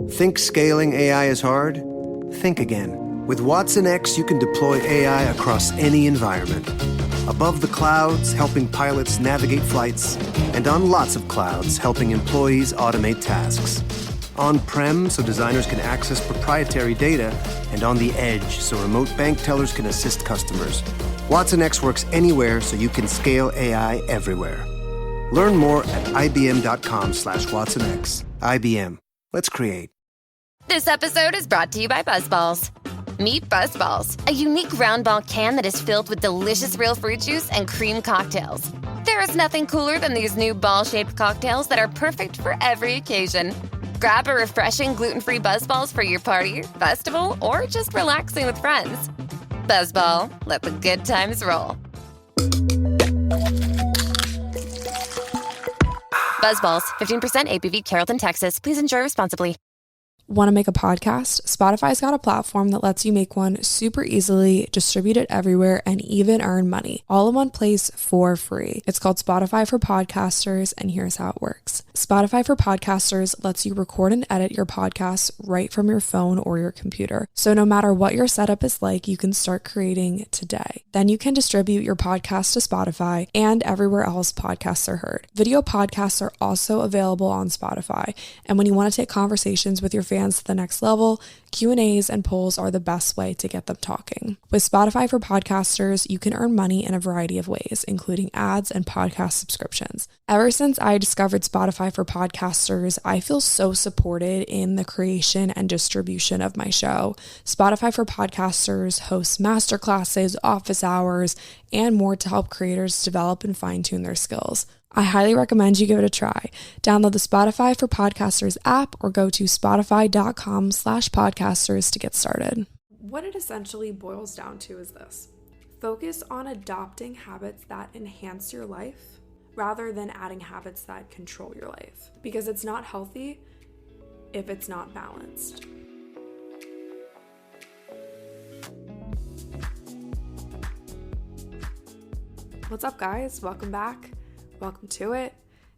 Think scaling AI is hard? Think again. With Watson X, you can deploy AI across any environment. Above the clouds, helping pilots navigate flights, and on lots of clouds, helping employees automate tasks. On-prem, so designers can access proprietary data, and on the edge, so remote bank tellers can assist customers. Watson X works anywhere, so you can scale AI everywhere. Learn more at ibm.com/WatsonX. IBM. Let's create. This episode is brought to you by BuzzBalls. Meet BuzzBalls, a unique round ball can that is filled with delicious real fruit juice and cream cocktails. There is nothing cooler than these new ball-shaped cocktails that are perfect for every occasion. Grab a refreshing gluten-free BuzzBalls for your party, festival, or just relaxing with friends. BuzzBall, let the good times roll. BuzzBalls, 15% ABV, Carrollton, Texas. Please enjoy responsibly. Want to make a podcast? Spotify's got a platform that lets you make one super easily, distribute it everywhere, and even earn money, all in one place for free. It's called Spotify for Podcasters, and here's how it works. Spotify for Podcasters lets you record and edit your podcasts right from your phone or your computer. So no matter what your setup is like, you can start creating today. Then you can distribute your podcast to Spotify and everywhere else podcasts are heard. Video podcasts are also available on Spotify, and when you want to take conversations with your fans to the next level, Q&As and polls are the best way to get them talking. With Spotify for Podcasters, you can earn money in a variety of ways, including ads and podcast subscriptions. Ever since I discovered Spotify for Podcasters, I feel so supported in the creation and distribution of my show. Spotify for Podcasters hosts masterclasses, office hours, and more to help creators develop and fine-tune their skills. I highly recommend you give it a try. Download the Spotify for Podcasters app or go to spotify.com/podcasters to get started. What it essentially boils down to is this: focus on adopting habits that enhance your life rather than adding habits that control your life, because it's not healthy if it's not balanced. What's up, guys? Welcome back. Welcome to it.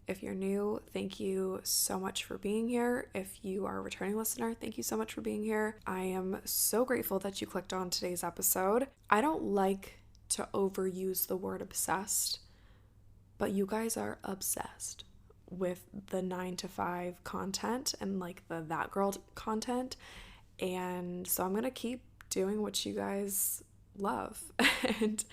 If you're new, thank you so much for being here. If you are a returning listener, thank you so much for being here. I am so grateful that you clicked on today's episode. I don't like to overuse the word obsessed, but you guys are obsessed with the 9 to 5 content and like the That Girl content. And so I'm going to keep doing what you guys love. And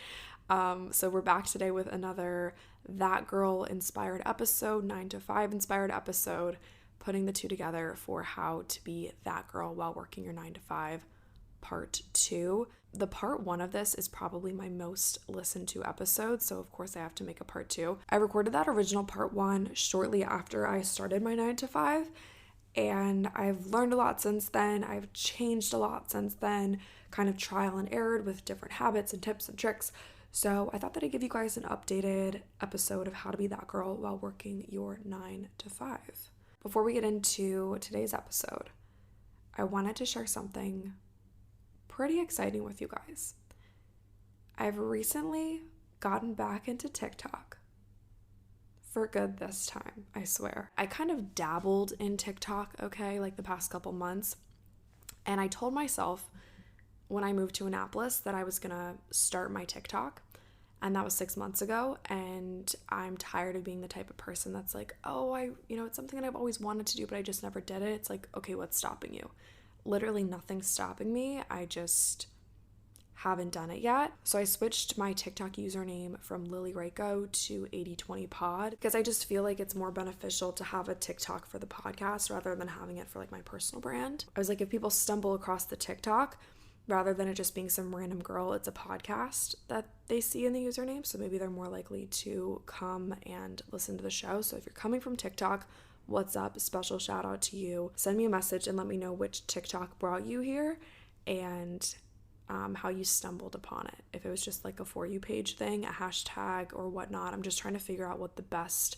so we're back today with another That Girl inspired episode, 9 to 5 inspired episode, putting the two together for how to be that girl while working your 9 to 5, part 2. The part 1 of this is probably my most listened to episode, so of course I have to make a part 2. I recorded that original part 1 shortly after I started my 9 to 5, and I've learned a lot since then. I've changed a lot since then, kind of trial and error with different habits and tips and tricks. So I thought that I'd give you guys an updated episode of how to be that girl while working your 9 to 5. Before we get into today's episode, I wanted to share something pretty exciting with you guys. I've recently gotten back into TikTok. For good this time, I swear. I kind of dabbled in TikTok, okay, like the past couple months. And I told myself when I moved to Annapolis that I was gonna start my TikTok, and that was 6 months ago, and I'm tired of being the type of person that's like, oh, it's something that I've always wanted to do, but I just never did it. It's like, okay, what's stopping you? Literally nothing's stopping me. I just haven't done it yet. So I switched my TikTok username from Lily Raiko to 8020pod because I just feel like it's more beneficial to have a TikTok for the podcast rather than having it for like my personal brand. I was like, if people stumble across the TikTok, rather than it just being some random girl, it's a podcast that they see in the username. So maybe they're more likely to come and listen to the show. So if you're coming from TikTok, what's up? Special shout out to you. Send me a message and let me know which TikTok brought you here and how you stumbled upon it. If it was just like a For You page thing, a hashtag or whatnot. I'm just trying to figure out what the best,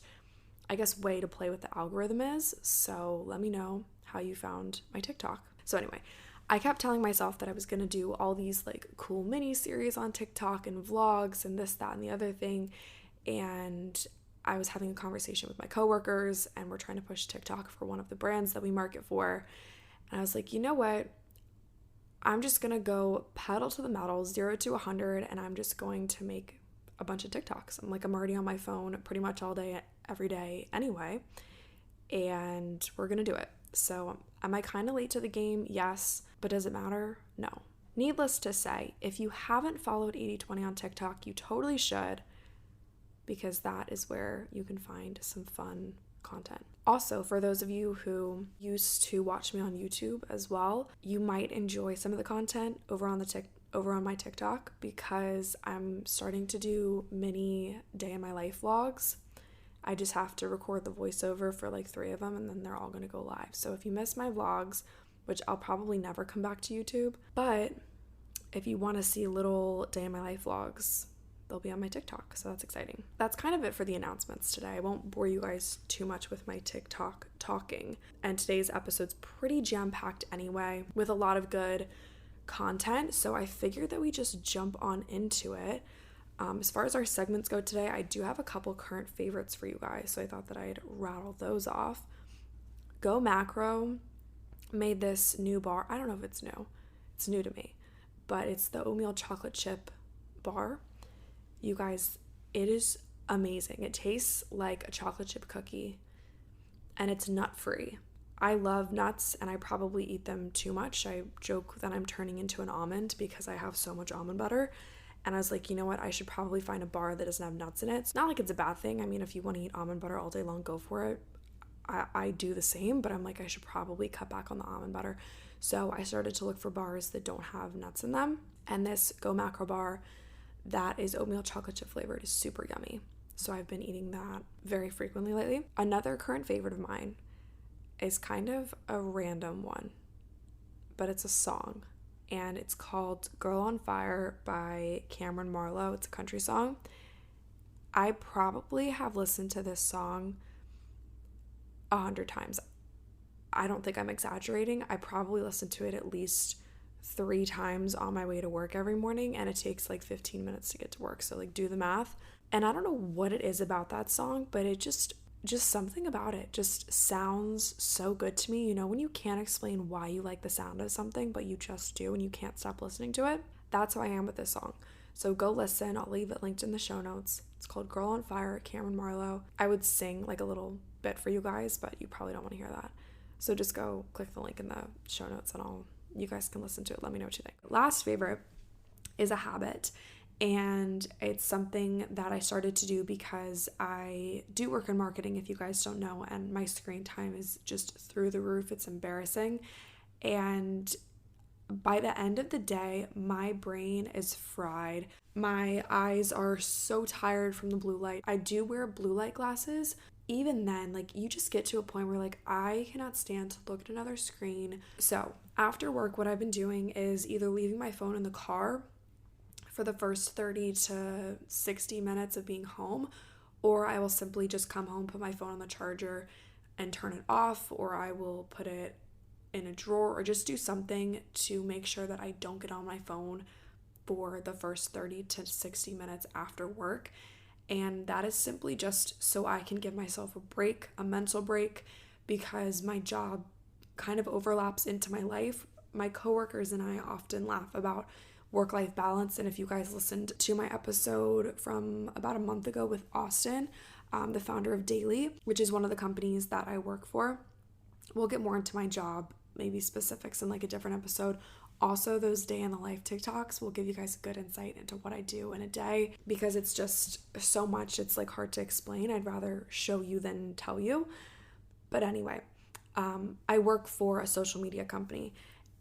way to play with the algorithm is. So let me know how you found my TikTok. So anyway, I kept telling myself that I was going to do all these like cool mini series on TikTok and vlogs and this, that, and the other thing. And I was having a conversation with my coworkers and we're trying to push TikTok for one of the brands that we market for. And I was like, you know what? I'm just going to go pedal to the metal, 0 to 100, and I'm just going to make a bunch of TikToks. I'm already on my phone pretty much all day, every day anyway, and we're going to do it. So am I kind of late to the game? Yes. But does it matter? No. Needless to say, if you haven't followed 80/20 on TikTok, you totally should, because that is where you can find some fun content. Also, for those of you who used to watch me on YouTube as well, you might enjoy some of the content over on my TikTok, because I'm starting to do mini day in my life vlogs. I just have to record the voiceover for like 3 of them, and then they're all going to go live. So if you miss my vlogs, which I'll probably never come back to YouTube, but if you want to see little day in my life vlogs, they'll be on my TikTok, so that's exciting. That's kind of it for the announcements today. I won't bore you guys too much with my TikTok talking, and today's episode's pretty jam-packed anyway, with a lot of good content, so I figured that we just jump on into it. As far as our segments go today, I do have a couple current favorites for you guys, so I thought that I'd rattle those off. Go Macro made this new bar. I don't know if it's new. It's new to me, but it's the oatmeal chocolate chip bar. You guys, it is amazing. It tastes like a chocolate chip cookie, and it's nut-free. I love nuts, and I probably eat them too much. I joke that I'm turning into an almond because I have so much almond butter. And I was like, you know what? I should probably find a bar that doesn't have nuts in it. It's not like it's a bad thing. I mean, if you want to eat almond butter all day long, go for it. I do the same, but I'm like, I should probably cut back on the almond butter. So I started to look for bars that don't have nuts in them. And this Go Macro bar that is oatmeal chocolate chip flavored is super yummy. So I've been eating that very frequently lately. Another current favorite of mine is kind of a random one, but it's a song. And it's called Girl on Fire by Cameron Marlowe. It's a country song. I probably have listened to this song 100 times. I don't think I'm exaggerating. I probably listen to it at least 3 times on my way to work every morning, and it takes like 15 minutes to get to work. So like do the math. And I don't know what it is about that song, but it just something about it just sounds so good to me. You know, when you can't explain why you like the sound of something, but you just do and you can't stop listening to it. That's how I am with this song. So go listen. I'll leave it linked in the show notes. It's called Girl on Fire, Cameron Marlowe. I would sing like a little bit for you guys, but you probably don't want to hear that. So just go click the link in the show notes and you guys can listen to it. Let me know what you think. Last favorite is a habit. And it's something that I started to do because I do work in marketing, if you guys don't know, and my screen time is just through the roof. It's embarrassing. And by the end of the day, my brain is fried. My eyes are so tired from the blue light. I do wear blue light glasses. Even then, like, you just get to a point where like I cannot stand to look at another screen. So after work, what I've been doing is either leaving my phone in the car for the first 30 to 60 minutes of being home, or I will simply just come home, put my phone on the charger and turn it off, or I will put it in a drawer, or just do something to make sure that I don't get on my phone for the first 30 to 60 minutes after work. And that is simply just so I can give myself a break, a mental break, because my job kind of overlaps into my life. My coworkers and I often laugh about work-life balance, and if you guys listened to my episode from about a month ago with Austin, the founder of Daily, which is one of the companies that I work for, we'll get more into my job, maybe specifics in like a different episode. Also, those day in the life TikToks will give you guys a good insight into what I do in a day, because it's just so much, it's like hard to explain. I'd rather show you than tell you. But anyway, I work for a social media company,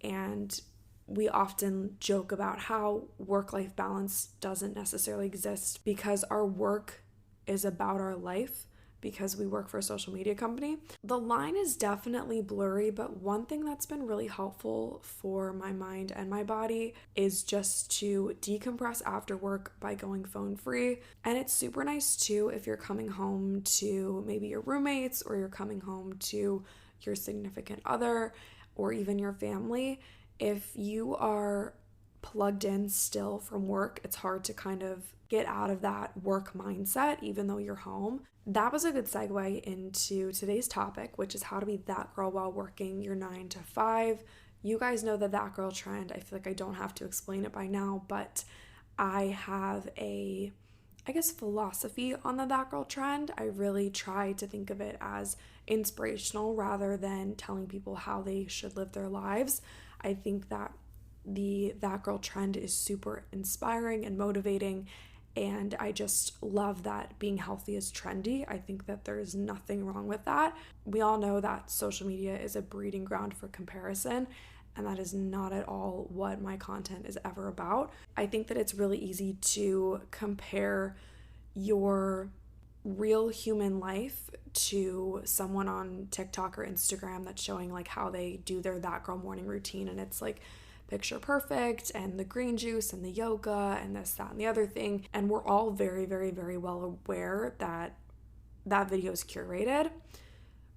and we often joke about how work-life balance doesn't necessarily exist because our work is about our life, because we work for a social media company. The line is definitely blurry, but one thing that's been really helpful for my mind and my body is just to decompress after work by going phone free. And it's super nice too if you're coming home to maybe your roommates, or you're coming home to your significant other, or even your family. If you are plugged in still from work, it's hard to kind of get out of that work mindset even though you're home. That was a good segue into today's topic, which is how to be that girl while working your 9 to 5. You guys know the that girl trend. I feel like I don't have to explain it by now, but I have a philosophy on the that girl trend. I really try to think of it as inspirational rather than telling people how they should live their lives. I think that the that girl trend is super inspiring and motivating, and I just love that being healthy is trendy. I think that there is nothing wrong with that. We all know that social media is a breeding ground for comparison, and that is not at all what my content is ever about. I think that it's really easy to compare your real human life to someone on TikTok or Instagram that's showing like how they do their that girl morning routine, and it's like picture perfect and the green juice and the yoga and this, that, and the other thing. And we're all very, very, very well aware that that video is curated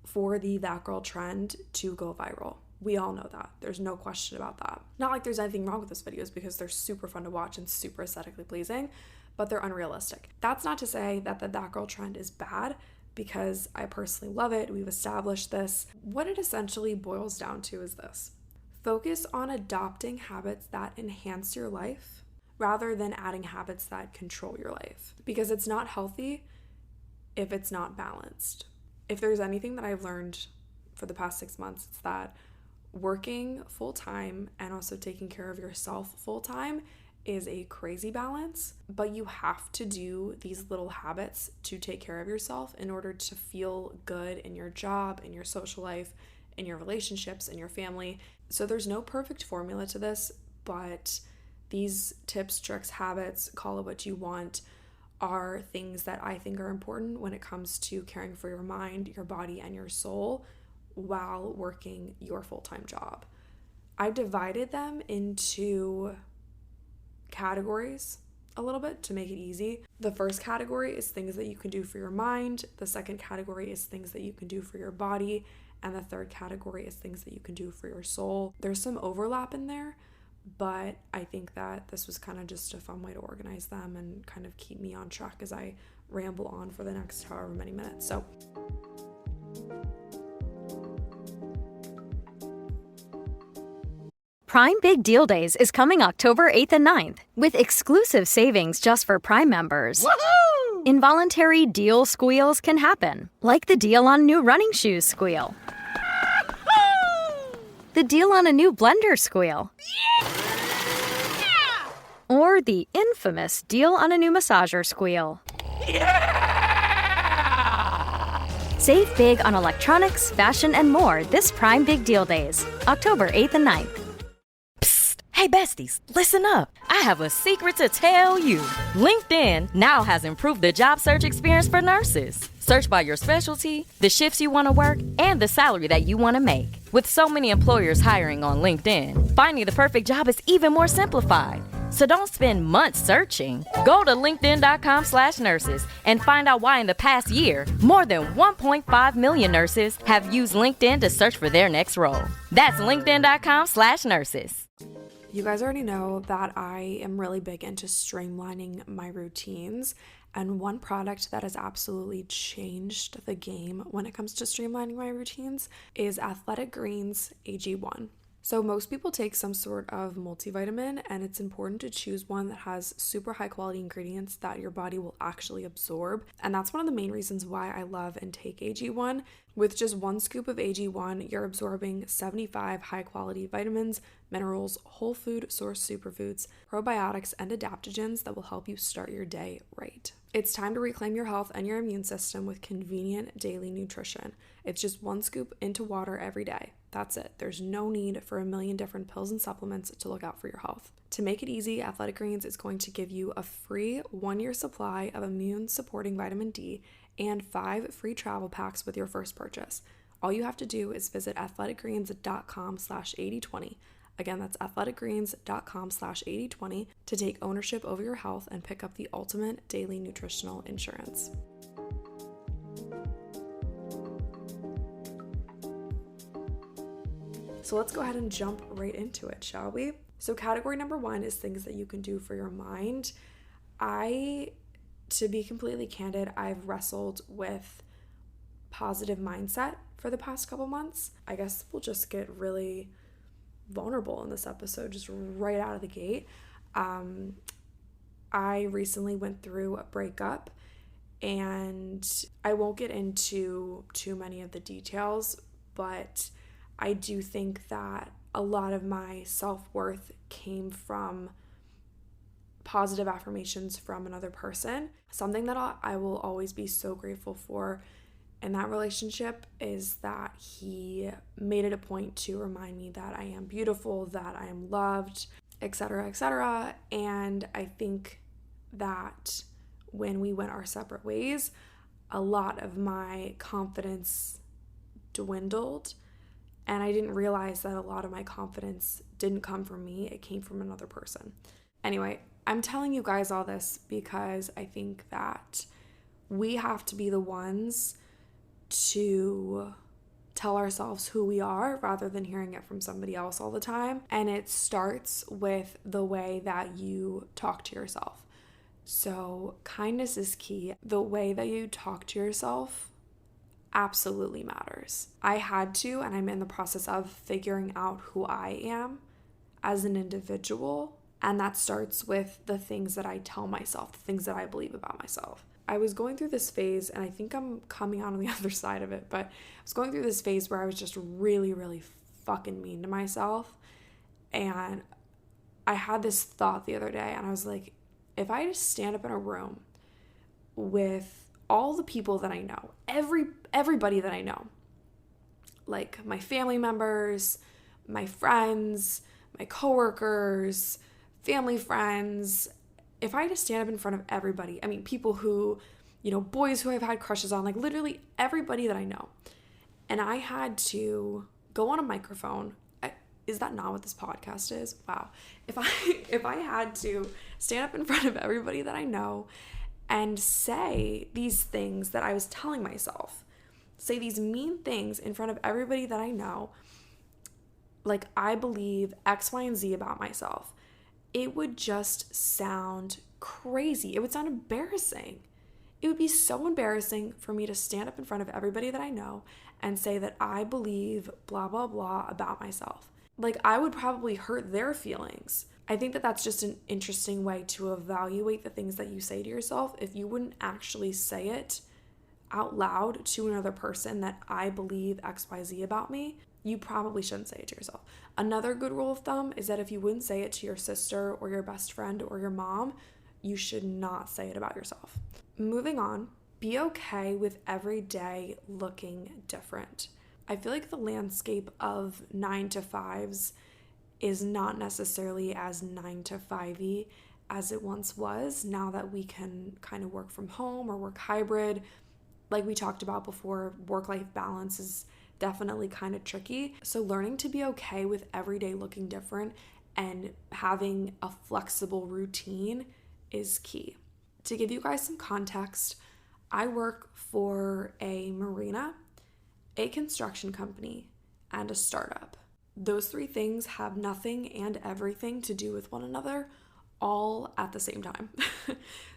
for the that girl trend to go viral. We all know that. There's no question about that. Not like there's anything wrong with those videos because they're super fun to watch and super aesthetically pleasing, but they're unrealistic. That's not to say that the that girl trend is bad, because I personally love it. We've established this. What it essentially boils down to is this: focus on adopting habits that enhance your life rather than adding habits that control your life, because it's not healthy if it's not balanced. If there's anything that I've learned for the past 6 months, it's that working full-time and also taking care of yourself full-time is a crazy balance, but you have to do these little habits to take care of yourself in order to feel good in your job, in your social life, in your relationships, in your family. So there's no perfect formula to this, but these tips, tricks, habits, call it what you want, are things that I think are important when it comes to caring for your mind, your body, and your soul while working your full-time job. I've divided them into categories a little bit to make it easy. The first category is things that you can do for your mind. The second category is things that you can do for your body. And the third category is things that you can do for your soul. There's some overlap in there, but I think that this was kind of just a fun way to organize them and kind of keep me on track as I ramble on for the next however many minutes. So Prime Big Deal Days is coming October 8th and 9th with exclusive savings just for Prime members. Woohoo! Involuntary deal squeals can happen, like the deal on new running shoes squeal. The deal on a new blender squeal. Yeah! Or the infamous deal on a new massager squeal. Yeah! Save big on electronics, fashion, and more this Prime Big Deal Days, October 8th and 9th. Hey besties, listen up. I have a secret to tell you. LinkedIn now has improved the job search experience for nurses. Search by your specialty, the shifts you want to work, and the salary that you want to make. With so many employers hiring on LinkedIn, finding the perfect job is even more simplified. So don't spend months searching. Go to linkedin.com/nurses and find out why in the past year, more than 1.5 million nurses have used LinkedIn to search for their next role. That's linkedin.com/nurses. you guys already know that I am really big into streamlining my routines, and one product that has absolutely changed the game when it comes to streamlining my routines is Athletic Greens AG1. So most people take some sort of multivitamin, and it's important to choose one that has super high quality ingredients that your body will actually absorb. And that's one of the main reasons why I love and take AG1. With just 1 scoop of AG1, you're absorbing 75 high quality vitamins, minerals, whole food source superfoods, probiotics, and adaptogens that will help you start your day right. It's time to reclaim your health and your immune system with convenient daily nutrition. It's just 1 scoop into water every day. That's it. There's no need for a million different pills and supplements to look out for your health. To make it easy, Athletic Greens is going to give you a free 1-year supply of immune-supporting vitamin D and 5 free travel packs with your first purchase. All you have to do is visit athleticgreens.com/8020. Again, that's athleticgreens.com/8020 to take ownership over your health and pick up the ultimate daily nutritional insurance. So let's go ahead and jump right into it, shall we? So category number 1 is things that you can do for your mind. To be completely candid, I've wrestled with positive mindset for the past couple months. I guess we'll just get really vulnerable in this episode, just right out of the gate. I recently went through a breakup, and I won't get into too many of the details, but I do think that a lot of my self-worth came from positive affirmations from another person. Something that I will always be so grateful for in that relationship is that he made it a point to remind me that I am beautiful, that I am loved, etc., etc. And I think that when we went our separate ways, a lot of my confidence dwindled, and I didn't realize that a lot of my confidence didn't come from me, it came from another person. Anyway, I'm telling you guys all this because I think that we have to be the ones to tell ourselves who we are rather than hearing it from somebody else all the time. And it starts with the way that you talk to yourself. So kindness is key. The way that you talk to yourself absolutely matters. I had to, and I'm in the process of figuring out who I am as an individual. And that starts with the things that I tell myself, the things that I believe about myself. I was going through this phase, and I think I'm coming out on the other side of it, but I was going through this phase where I was just really, really fucking mean to myself. And I had this thought the other day, and I was like, if I just stand up in a room with all the people that I know, everybody that I know, like my family members, my friends, my coworkers, family friends, if I just stand up in front of everybody, I mean, people who, boys who I've had crushes on, like literally everybody that I know, and I had to go on a microphone. Is that not what this podcast is? Wow. If I had to stand up in front of everybody that I know and say these things that I was telling myself, say these mean things in front of everybody that I know, like I believe X, Y, and Z about myself, it would just sound crazy. It would sound embarrassing. It would be so embarrassing for me to stand up in front of everybody that I know and say that I believe blah, blah, blah about myself. Like, I would probably hurt their feelings. I think that that's just an interesting way to evaluate the things that you say to yourself. If you wouldn't actually say it out loud to another person that I believe XYZ about me, you probably shouldn't say it to yourself. Another good rule of thumb is that if you wouldn't say it to your sister or your best friend or your mom, you should not say it about yourself. Moving on, be okay with every day looking different. I feel like the landscape of 9 to 5s is not necessarily as 9 to 5-y as it once was, now that we can kind of work from home or work hybrid. Like we talked about before, work-life balance is definitely kind of tricky. So learning to be okay with every day looking different and having a flexible routine is key. To give you guys some context, I work for a marina, a construction company, and a startup. Those three things have nothing and everything to do with one another all at the same time.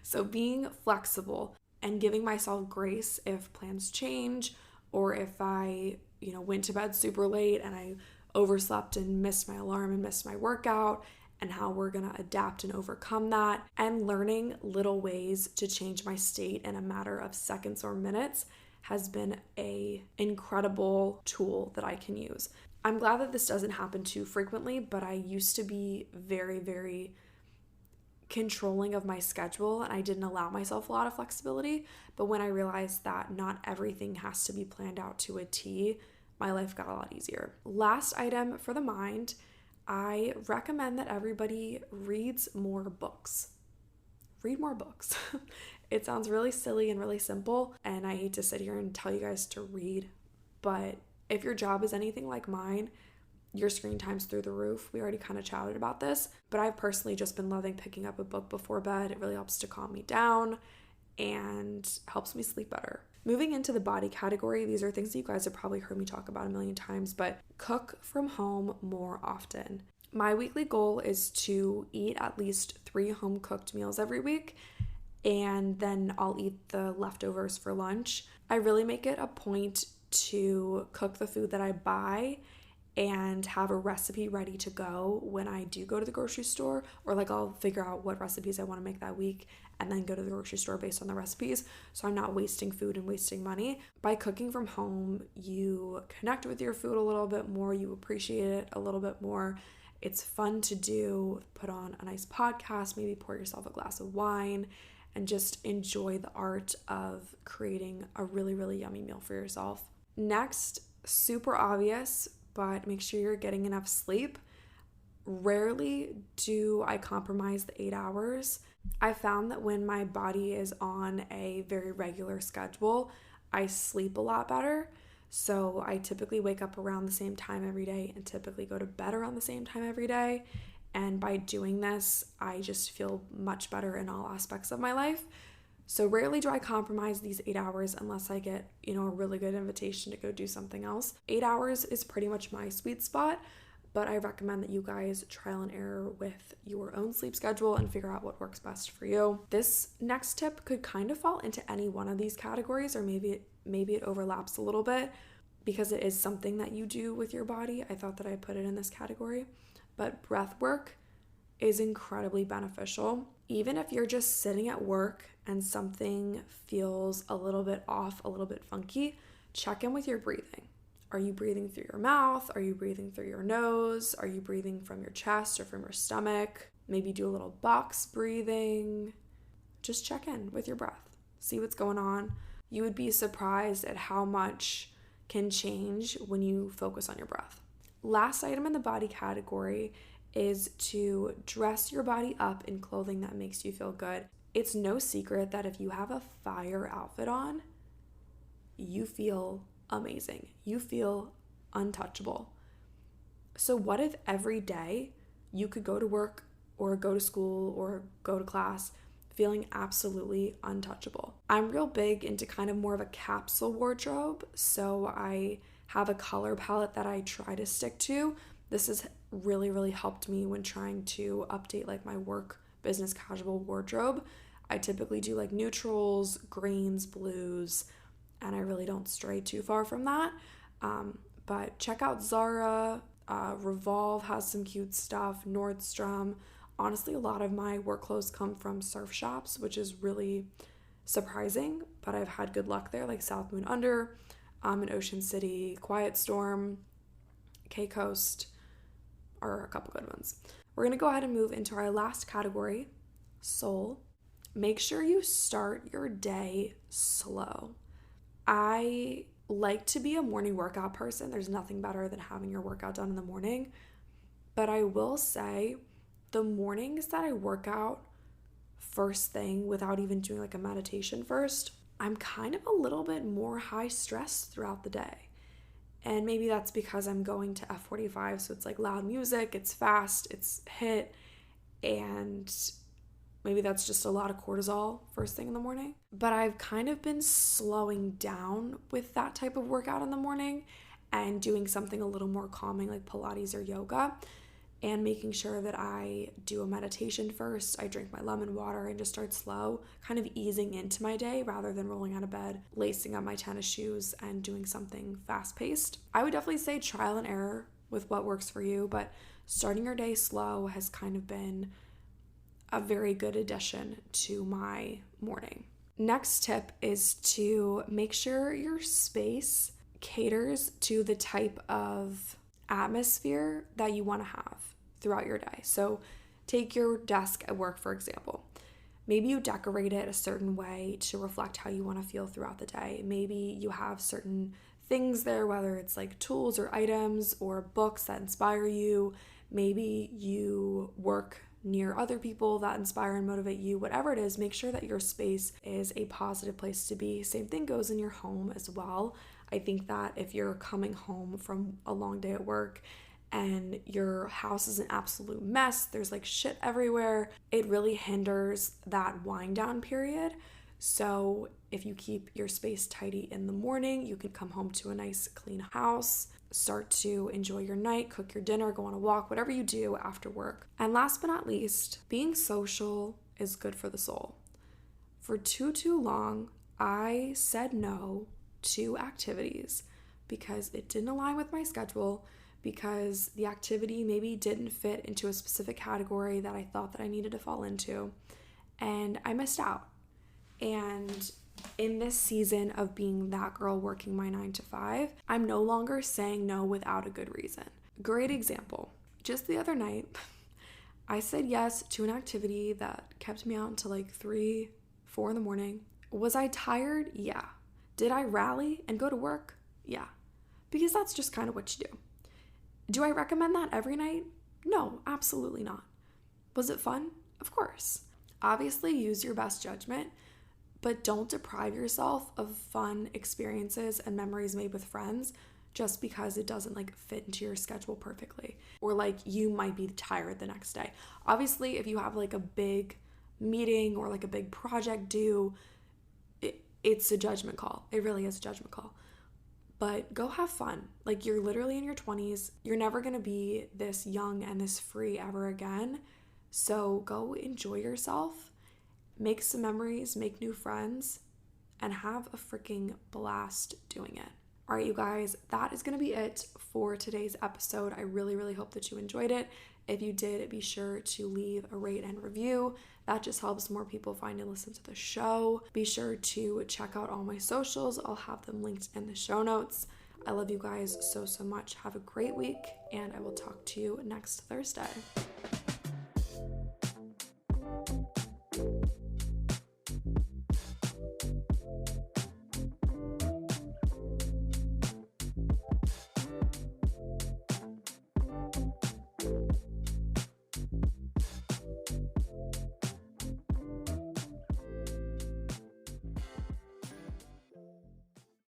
So being flexible and giving myself grace if plans change, or if I, went to bed super late and I overslept and missed my alarm and missed my workout, and how we're gonna adapt and overcome that, and learning little ways to change my state in a matter of seconds or minutes has been an incredible tool that I can use. I'm glad that this doesn't happen too frequently, but I used to be very, very controlling of my schedule, and I didn't allow myself a lot of flexibility. But when I realized that not everything has to be planned out to a T, my life got a lot easier. Last item for the mind, I recommend that everybody reads more books. Read more books. It sounds really silly and really simple, and I hate to sit here and tell you guys to read, but if your job is anything like mine, your screen time's through the roof. We already kind of chatted about this, but I've personally just been loving picking up a book before bed. It really helps to calm me down and helps me sleep better. Moving into the body category, these are things that you guys have probably heard me talk about a million times, but cook from home more often. My weekly goal is to eat at least 3 home-cooked meals every week, and then I'll eat the leftovers for lunch. I really make it a point to cook the food that I buy and have a recipe ready to go when I do go to the grocery store, or like I'll figure out what recipes I want to make that week and then go to the grocery store based on the recipes, so I'm not wasting food and wasting money. By cooking from home, you connect with your food a little bit more, you appreciate it a little bit more. It's fun to do. Put on a nice podcast, maybe pour yourself a glass of wine, and just enjoy the art of creating a really, really yummy meal for yourself. Next, super obvious, but make sure you're getting enough sleep. Rarely do I compromise the 8 hours. I found that when my body is on a very regular schedule, I sleep a lot better. So I typically wake up around the same time every day and typically go to bed around the same time every day. And by doing this, I just feel much better in all aspects of my life. So rarely do I compromise these 8 hours unless I get, a really good invitation to go do something else. 8 hours is pretty much my sweet spot, but I recommend that you guys trial and error with your own sleep schedule and figure out what works best for you. This next tip could kind of fall into any one of these categories, or maybe it overlaps a little bit because it is something that you do with your body. I thought that I put it in this category, but breath work is incredibly beneficial. Even if you're just sitting at work and something feels a little bit off, a little bit funky, check in with your breathing. Are you breathing through your mouth? Are you breathing through your nose? Are you breathing from your chest or from your stomach? Maybe do a little box breathing. Just check in with your breath. See what's going on. You would be surprised at how much can change when you focus on your breath. Last item in the body category is to dress your body up in clothing that makes you feel good. It's no secret that if you have a fire outfit on, you feel amazing. You feel untouchable. So what if every day you could go to work or go to school or go to class feeling absolutely untouchable? I'm real big into kind of more of a capsule wardrobe, so I have a color palette that I try to stick to. This has really, really helped me when trying to update like my work business casual wardrobe. I typically do like neutrals, greens, blues, and I really don't stray too far from that. But check out Zara, Revolve has some cute stuff, Nordstrom. Honestly, a lot of my work clothes come from surf shops, which is really surprising, but I've had good luck there, like South Moon Under, in Ocean City, Quiet Storm, K-Coast are a couple good ones. We're going to go ahead and move into our last category, soul. Make sure you start your day slow. I like to be a morning workout person. There's nothing better than having your workout done in the morning. But I will say the mornings that I work out first thing without even doing like a meditation first, I'm kind of a little bit more high stress throughout the day. And maybe that's because I'm going to F45, so it's like loud music, it's fast, it's HIIT, and maybe that's just a lot of cortisol first thing in the morning. But I've kind of been slowing down with that type of workout in the morning and doing something a little more calming like Pilates or yoga, and making sure that I do a meditation first. I drink my lemon water and just start slow, kind of easing into my day rather than rolling out of bed, lacing up my tennis shoes and doing something fast-paced. I would definitely say trial and error with what works for you, but starting your day slow has kind of been a very good addition to my morning. Next tip is to make sure your space caters to the type of atmosphere that you want to have throughout your day. So take your desk at work, for example. Maybe you decorate it a certain way to reflect how you want to feel throughout the day. Maybe you have certain things there, whether it's like tools or items or books that inspire you. Maybe you work near other people that inspire and motivate you. Whatever it is, make sure that your space is a positive place to be. Same thing goes in your home as well. I think that if you're coming home from a long day at work and your house is an absolute mess, there's like shit everywhere, it really hinders that wind down period. So if you keep your space tidy in the morning, you can come home to a nice clean house. start to enjoy your night, cook your dinner, go on a walk, whatever you do after work. And last but not least, being social is good for the soul. For too long, I said no to activities because it didn't align with my schedule, because the activity maybe didn't fit into a specific category that I thought that I needed to fall into, and I missed out. And in this season of being that girl working my 9 to 5, I'm no longer saying no without a good reason. Great example. Just the other night, I said yes to an activity that kept me out until like 3, 4 in the morning. Was I tired? Yeah. Did I rally and go to work? Yeah. Because that's just kind of what you do. Do I recommend that every night? No, absolutely not. Was it fun? Of course. Obviously, use your best judgment, but don't deprive yourself of fun experiences and memories made with friends just because it doesn't like fit into your schedule perfectly, or like you might be tired the next day. Obviously, if you have like a big meeting or like a big project due, it's a judgment call. It really is a judgment call. But go have fun. Like, you're literally in your 20s. You're never going to be this young and this free ever again. So go enjoy yourself, make some memories, make new friends, and have a freaking blast doing it. All right, you guys, that is going to be it for today's episode. I really hope that you enjoyed it. If you did, be sure to leave a rate and review. That just helps more people find and listen to the show. Be sure to check out all my socials. I'll have them linked in the show notes. I love you guys so much. Have a great week, and I will talk to you next Thursday.